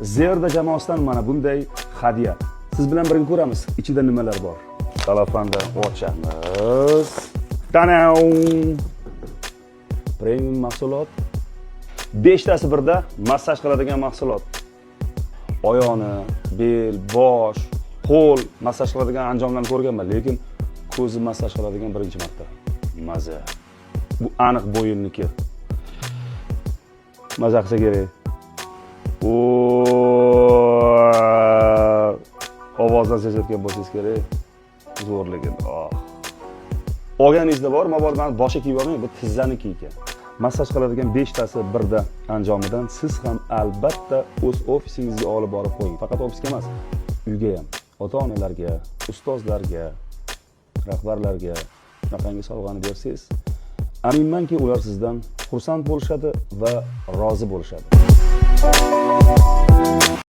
Zerda jamoasidan mana bunday hadya. Siz bilan birga ko'ramiz, ichida nimalar bor. Salofanda ochamiz. Tanam. Premium mahsulot. 5 tasi birda massaj qiladigan mahsulot. Oyoqni, bel, bosh, qo'l massaj qiladigan anjomlarni ko'rganman, lekin ko'zni massaj qiladigan birinchi marta. Maza. Bu aniq bo'yinniki. Maza qilsa kerak. Ovozdan sezayotgan bo'lsangiz kerak. Zo'rligin. Olganingizda bor, mabodo boshga kiyib olmang, bu tizzaniki ekan. Massaj qiladigan 5 tasi birda anjomidan siz ham albatta o'z ofisingizga olib borib qo'ying. Faqat ofisga emas, uyga ham, ota-onalarga, ustozlarga, rahbarlarga shunaqangi sovg'ani bersangiz, aminmanki ular sizdan xursand bo'lishadi va rozi bo'lishadi.